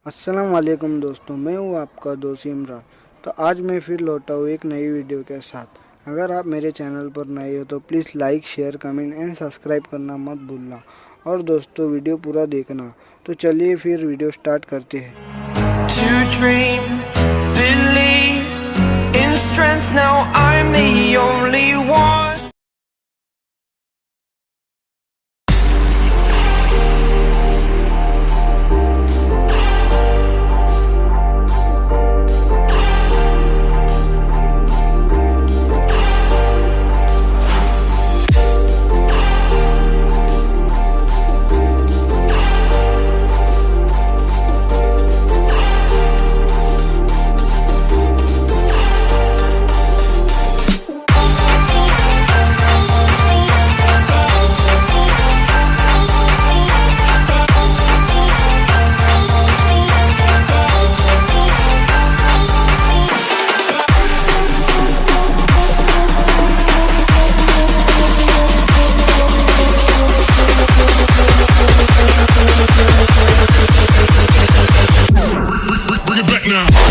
अस्सलाम वालेकुम दोस्तों, मैं हूँ आपका दोस्त इमरान। तो आज मैं फिर लौटा हूँ एक नई वीडियो के साथ। अगर आप मेरे चैनल पर नए हो तो please like, share, comment and subscribe करना मत भूलना। और दोस्तों वीडियो पूरा देखना। तो चलिए फिर वीडियो स्टार्ट करते हैं। To dream, believe in strength. Now I'm the only one. Bring it back now.